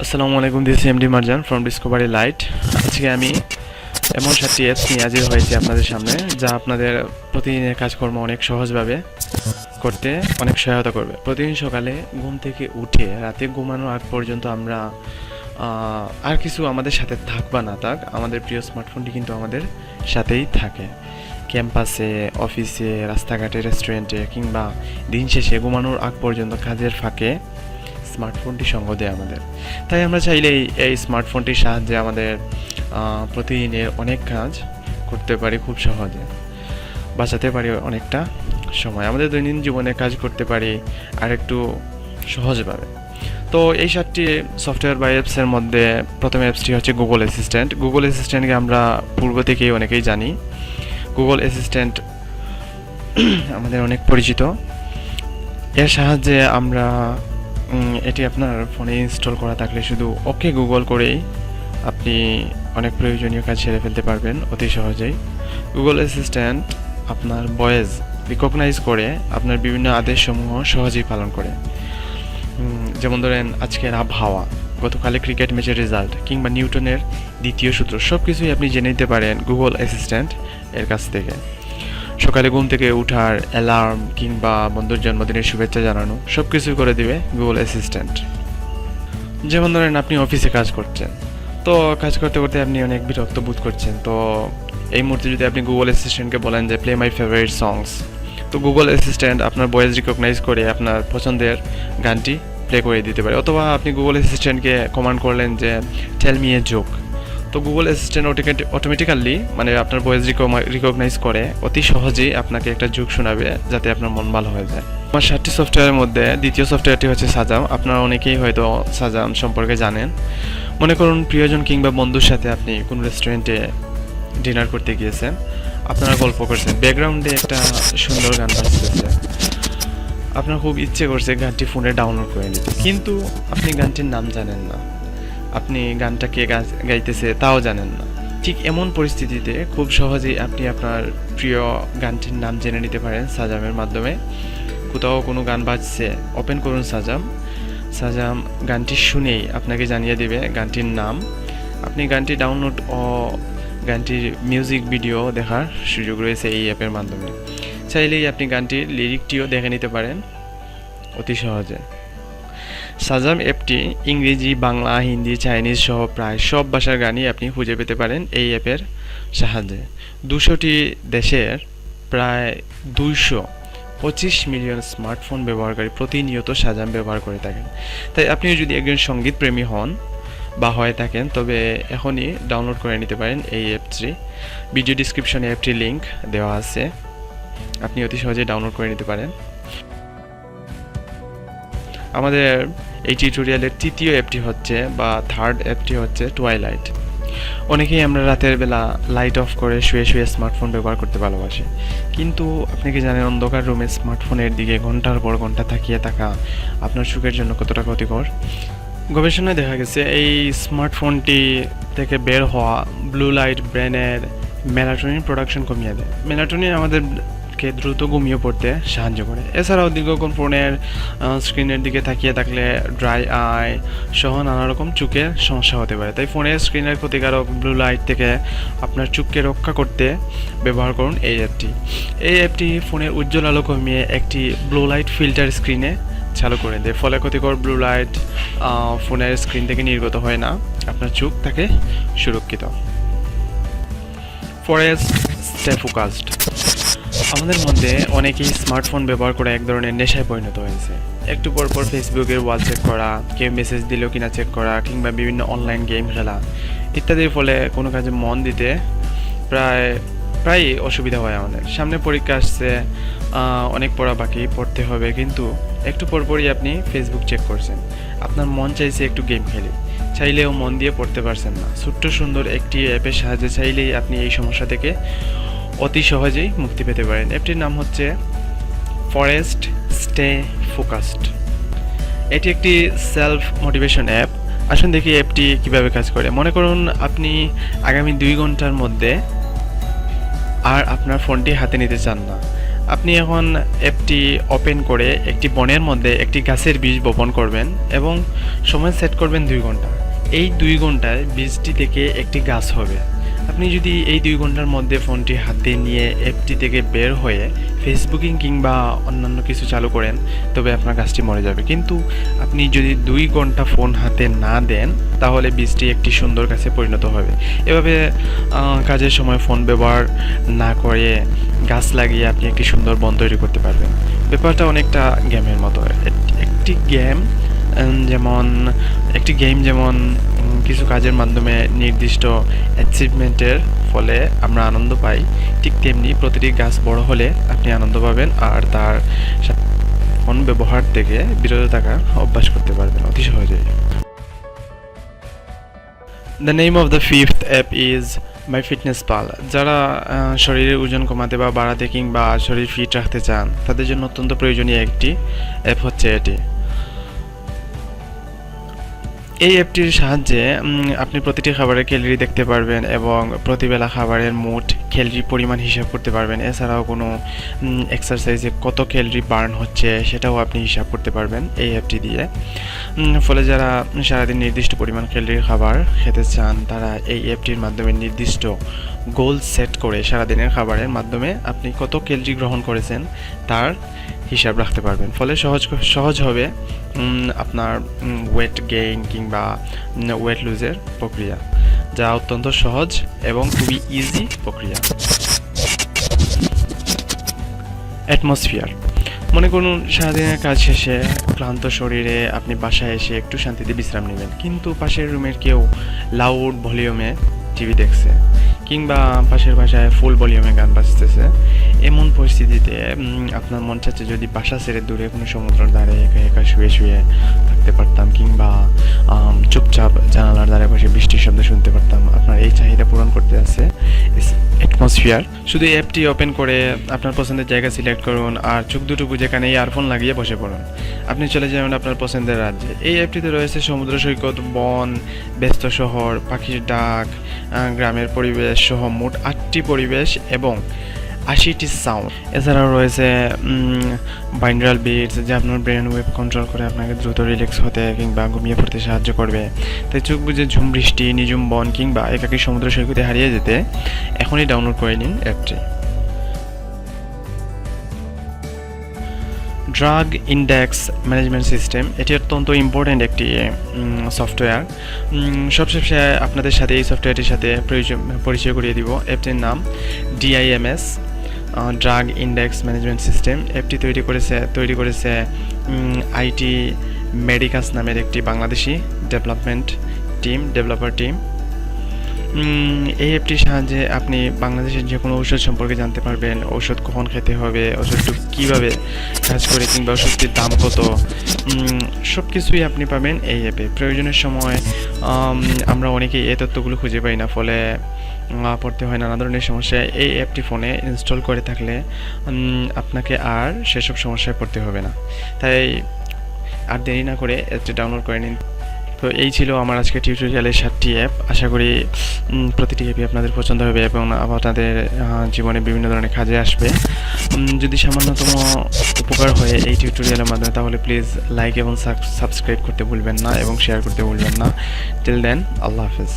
আসসালামু আলাইকুম, this MD Marjan from Discovery light. আজকে আমি এমন 7টি অ্যাপস নিয়ে হাজির হয়েছি আপনাদের সামনে, যা আপনাদের প্রতিদিনের কাজকর্ম অনেক সহজভাবে করতে অনেক সহায়তা করবে। প্রতিদিন সকালে ঘুম থেকে উঠে রাতে ঘুমানোর আগ পর্যন্ত আমরা আর কিছু আমাদের সাথে থাক বা না থাক, আমাদের প্রিয় স্মার্টফোনটি কিন্তু আমাদের সাথেই থাকে। ক্যাম্পাসে, অফিসে, রাস্তাঘাটে, রেস্টুরেন্টে কিংবা দিন শেষে ঘুমানোর আগ পর্যন্ত কাজের ফাঁকে স্মার্টফোনটি সঙ্গ দেয় আমাদের। তাই আমরা চাইলেই এই স্মার্টফোনটির সাহায্যে আমাদের প্রতিদিনের অনেক কাজ করতে পারি, খুব সহজে বাঁচাতে পারি অনেকটা সময়, আমাদের দৈনন্দিন জীবনে কাজ করতে পারি আর একটু সহজভাবে। তো এই 7টি সফটওয়্যার বা অ্যাপসের মধ্যে প্রথম অ্যাপসটি হচ্ছে গুগল অ্যাসিস্ট্যান্ট। গুগল অ্যাসিস্ট্যান্টকে আমরা পূর্ব থেকেই অনেকেই জানি। গুগল অ্যাসিস্ট্যান্ট আমাদের অনেক পরিচিত। এর সাহায্যে আমরা এটি আপনার ফোনে ইনস্টল করা থাকলে শুধু ওকে গুগল করেই আপনি অনেক প্রয়োজনীয় কাজ সেরে ফেলতে পারবেন অতি সহজেই। গুগল অ্যাসিস্ট্যান্ট আপনার ভয়েস রিকগনাইজ করে আপনার বিভিন্ন আদেশসমূহ সহজেই পালন করে। যেমন ধরেন আজকের আবহাওয়া, গতকালে ক্রিকেট ম্যাচের রেজাল্ট কিংবা নিউটনের দ্বিতীয় সূত্র, সব কিছুই আপনি জেনে নিতে পারেন গুগল অ্যাসিস্ট্যান্ট এর কাছ থেকে। সকালে ঘুম থেকে উঠার অ্যালার্ম কিংবা বন্ধুর জন্মদিনের শুভেচ্ছা জানানো সব কিছুই করে দিবে গুগল অ্যাসিস্ট্যান্ট। যেমন ধরেন আপনি অফিসে কাজ করছেন, তো কাজ করতে করতে আপনি অনেক বিরক্ত বোধ করছেন, তো এই মুহূর্তে যদি আপনি গুগল অ্যাসিস্ট্যান্টকে বলেন যে প্লে মাই ফেভারিট সংস, তো গুগল অ্যাসিস্ট্যান্ট আপনার ভয়েস রিকগনাইজ করে আপনার পছন্দের গানটি প্লে করে দিতে পারে। অথবা আপনি গুগল অ্যাসিস্ট্যান্টকে কমান্ড করলেন যে টেল মি এ জোক, তো গুগল অ্যাসিস্ট্যান্ট অটোমেটিক্যালি মানে আপনার ভয়েস রিকগনাইজ করে অতি সহজেই আপনাকে একটা জোক শোনাবে, যাতে আপনার মন ভালো হয়ে যায়। আমার 7টি সফটওয়্যারের মধ্যে দ্বিতীয় সফটওয়্যারটি হচ্ছে সাজাম। আপনারা অনেকেই হয়তো সাজাম সম্পর্কে জানেন। মনে করুন প্রিয়জন কিংবা বন্ধুর সাথে আপনি কোনো রেস্টুরেন্টে ডিনার করতে গিয়েছেন, আপনারা গল্প করছেন, ব্যাকগ্রাউন্ডে একটা সুন্দর গান বাজতেছে, আপনার খুব ইচ্ছে করছে গানটি ফোনে ডাউনলোড করে নিতে, কিন্তু আপনি গানটির নাম জানেন না, আপনি গানটা কে গাইতেছে তাও জানেন না। ঠিক এমন পরিস্থিতিতে খুব সহজেই আপনি আপনার প্রিয় গানটির নাম জেনে নিতে পারেন সাজামের মাধ্যমে। কোথাও কোনো গান বাজছে, ওপেন করুন সাজাম, সাজাম গানটি শুনেই আপনাকে জানিয়ে দেবে গানটির নাম। আপনি গানটি ডাউনলোড ও গানটির মিউজিক ভিডিও দেখার সুযোগ রয়েছে এই অ্যাপের মাধ্যমে। চাইলেই আপনি গানটির লিরিকটিও দেখে নিতে পারেন অতি সহজে। সাজাম অ্যাপটি ইংরেজি, বাংলা, হিন্দি, চাইনিজ সহ প্রায় সব ভাষার গানই আপনি খুঁজে পেতে পারেন এই অ্যাপের সাহায্যে। 200টি দেশের প্রায় 225 মিলিয়ন স্মার্টফোন ব্যবহারকারী প্রতিনিয়ত সাজাম ব্যবহার করে থাকেন। তাই আপনিও যদি একজন সঙ্গীতপ্রেমী হন বা হয়ে থাকেন, তবে এখনই ডাউনলোড করে নিতে পারেন এই অ্যাপটি। ভিডিও ডিসক্রিপশনে অ্যাপটির লিঙ্ক দেওয়া আছে, আপনি অতি সহজে ডাউনলোড করে নিতে পারেন। আমাদের এই টিউটোরিয়ালের তৃতীয় অ্যাপটি হচ্ছে বা থার্ড অ্যাপটি হচ্ছে টুয়াইলাইট। অনেকেই আমরা রাতের বেলা লাইট অফ করে শুয়ে শুয়ে স্মার্টফোন ব্যবহার করতে ভালোবাসি, কিন্তু আপনি কি জানেন অন্ধকার রুমে স্মার্টফোনের দিকে ঘন্টার পর ঘন্টা তাকিয়ে থাকা আপনার চোখের জন্য কতটা ক্ষতিকর? গবেষণায় দেখা গেছে এই স্মার্টফোনটি থেকে বের হওয়া ব্লু লাইট ব্রেনের মেলাটোনিন প্রোডাকশন কমিয়ে দেয়। মেলাটোনিন আমাদেরকে দ্রুত ঘুমিয়ে পড়তে সাহায্য করে। এছাড়াও দীর্ঘক্ষণ ফোনের স্ক্রিনের দিকে তাকিয়ে থাকলে ড্রাই আই সহ নানা রকম চোখের সমস্যা হতে পারে। তাই ফোনের স্ক্রিনের ক্ষতিকারক ব্লু লাইট থেকে আপনার চোখকে রক্ষা করতে ব্যবহার করুন এই অ্যাপটি। এই অ্যাপটি ফোনের উজ্জ্বল আলো কমিয়ে একটি ব্লু লাইট ফিল্টার স্ক্রিনে চালু করে দেয়, ফলে ক্ষতিকর ব্লু লাইট ফোনের স্ক্রিন থেকে নির্গত হয় না, আপনার চোখ থাকে সুরক্ষিত। Forest stay focused. আমাদের মধ্যে অনেকেই স্মার্টফোন ব্যবহার করে এক ধরনের নেশায় পরিণত হয়েছে। একটু পর পর ফেসবুকের ওয়াল চেক করা, কেউ মেসেজ দিল কিনা চেক করা, কিংবা বিভিন্ন অনলাইন গেম খেলা ইত্যাদির ফলে কোনো কাজে মন দিতে প্রায় অসুবিধা হয় আমাদের। সামনে পরীক্ষা আসছে, অনেক পড়া বাকি, পড়তে হবে, কিন্তু একটু পরপরই আপনি ফেসবুক চেক করছেন, আপনার মন চাইছে একটু গেম খেলি, চাইলেও মন দিয়ে পড়তে পারছেন না। ছোট্ট সুন্দর একটি অ্যাপের সাহায্যে চাইলেই আপনি এই সমস্যা থেকে অতি সহজেই মুক্তি পেতে পারেন। অ্যাপটির নাম হচ্ছে ফরেস্ট স্টে ফোকাসড। এটি একটি সেলফ মোটিভেশন অ্যাপ। আসুন দেখি অ্যাপটি কিভাবে কাজ করে। মনে করুন আপনি আগামী 2 ঘন্টার মধ্যে আর আপনার ফোনটি হাতে নিতে চান না, আপনি এখন অ্যাপটি ওপেন করে একটি বনের মধ্যে একটি গাছের বীজ বপন করবেন এবং সময় সেট করবেন 2 ঘন্টা। এই 2 ঘন্টায় বীজটি থেকে একটি গাছ হবে। আপনি যদি এই 2 ঘন্টার মধ্যে ফোনটি হাতে নিয়ে অ্যাপটি থেকে বের হয়ে ফেসবুকিং কিংবা অন্যান্য কিছু চালু করেন, তবে আপনার গাছটি মরে যাবে। কিন্তু আপনি যদি 2 ঘন্টা ফোন হাতে না দেন, তাহলে বীজটি একটি সুন্দর গাছে পরিণত হবে। এভাবে কাজের সময় ফোন ব্যবহার না করে গাছ লাগিয়ে আপনি একটি সুন্দর বন তৈরি করতে পারবেন। ব্যাপারটা অনেকটা গেমের মতো। একটি গেম যেমন কিছু কাজের মাধ্যমে নির্দিষ্ট অ্যাচিভমেন্টের ফলে আমরা আনন্দ পাই, ঠিক তেমনি প্রতিটি গাছ বড় হলে আপনি আনন্দ পাবেন আর তার ফোন ব্যবহার থেকে বিরত থাকার অভ্যাস করতে পারবেন অতি সহজেই। The name of the fifth app is my fitness pal. যারা শরীরের ওজন কমাতে বা বাড়াতে কিংবা শরীর ফিট রাখতে চান, তাদের জন্য অত্যন্ত প্রয়োজনীয় একটি অ্যাপ হচ্ছে এটি। এই অ্যাপটির সাহায্যে আপনি প্রতিটি খাবারের ক্যালোরি দেখতে পারবেন এবং প্রতিবেলা খাবারের মোট ক্যালোরি পরিমাণ হিসাব করতে পারবেন। এছাড়াও কোনো এক্সারসাইজে কত ক্যালোরি বার্ন হচ্ছে সেটাও আপনি হিসাব করতে পারবেন এই অ্যাপটি দিয়ে। ফলে যারা সারাদিন নির্দিষ্ট পরিমাণ ক্যালোরির খাবার খেতে চান, তারা এই অ্যাপটির মাধ্যমে নির্দিষ্ট গোল সেট করে সারাদিনের খাবারের মাধ্যমে আপনি কত ক্যালোরি গ্রহণ করেছেন তার হিসাব রাখতে পারবেন। ফলে সহজ হবে আপনার ওয়েট গেইন কিংবা ওয়েট লুজের প্রক্রিয়া, যা অত্যন্ত সহজ এবং খুবই ইজি প্রক্রিয়া। অ্যাটমসফিয়ার। মনে করুন সারাদিনের কাজ শেষে ক্লান্ত শরীরে আপনি বাসায় এসে একটু শান্তিতে বিশ্রাম নেবেন, কিন্তু পাশের রুমের কেউ লাউড ভলিউমে টিভি দেখছে কিংবা পাশের বাসায় ফুল ভলিউমে গান বাজতেছে। এমন পরিস্থিতিতে আপনার মন চাচ্ছে যদি বাসা ছেড়ে দূরে কোনো সমুদ্রের ধারে একা একা শুয়ে শুয়ে থাকতে পারতাম কিংবা চুপচাপ জানালার ধারে বসে বৃষ্টির শব্দ শুনতে পারতাম। আপনার এই চাহিদা পূরণ করতে আছে অ্যাটমসফিয়ার। শুধু অ্যাপটি ওপেন করে আপনার পছন্দের জায়গা সিলেক্ট করুন আর চোখ দুটো বুঝে কানে ইয়ারফোন লাগিয়ে বসে পড়ুন। আপনি চলে যাবেন আপনার পছন্দের রাজ্যে। এই অ্যাপটিতে রয়েছে সমুদ্র সৈকত, বন, ব্যস্ত শহর, পাখির ডাক, গ্রামের পরিবেশ সহ মোট 8টি পরিবেশ এবং 80টি সাউন্ড। এছাড়াও রয়েছে বাইনারাল বিটস, যা আপনার ব্রেন ওয়েভ কন্ট্রোল করে আপনাকে দ্রুত রিল্যাক্স হতে কিংবা ঘুমিয়ে পড়তে সাহায্য করবে। তাই চোখ বুঝে ঝুম বৃষ্টি, নিঝুম বন কিংবা একাকী সমুদ্র সৈকতে হারিয়ে যেতে এখনই ডাউনলোড করে নিন অ্যাপটি। ড্রাগ ইন্ডেক্স ম্যানেজমেন্ট সিস্টেম, এটি অত্যন্ত ইম্পর্ট্যান্ট একটি সফটওয়্যার। সবশেষে আপনাদের সাথে এই সফটওয়্যারটির সাথে পরিচয় করিয়ে দিব। অ্যাপটির নাম DIMS, drug index management system. অ্যাপটি তৈরি করেছে IT মেডিকাস নামের একটি বাংলাদেশি ডেভেলপার টিম। এই অ্যাপটির সাহায্যে আপনি বাংলাদেশের যে কোনো ঔষধ সম্পর্কে জানতে পারবেন, ঔষধ কখন খেতে হবে, ওষুধটি কীভাবে কাজ করে কিংবা ওষুধটির দাম কত, সব কিছুই আপনি পাবেন এই অ্যাপে। প্রয়োজনের সময় আমরা অনেকেই এই তথ্যগুলো খুঁজে পাই না, ফলে পড়তে হয় নানা ধরনের সমস্যা। এই অ্যাপটি ফোনে ইনস্টল করে থাকলে আপনাকে আর সেসব সমস্যায় পড়তে হবে না। তাই আর দেরি না করে অ্যাপটি ডাউনলোড করে নিন। তো এই ছিল আমার আজকে টিউটোরিয়ালের 7টি অ্যাপ। আশা করি প্রতিটি অ্যাপই আপনাদের পছন্দ হবে এবং আপনাদের জীবনে বিভিন্ন ধরনের কাজে আসবে। যদি সামান্যতম উপকার হয় এই টিউটোরিয়ালের মাধ্যমে, তাহলে প্লিজ লাইক এবং সাবস্ক্রাইব করতে ভুলবেন না এবং শেয়ার করতে ভুলবেন না। টিল দেন, আল্লাহ হাফেজ।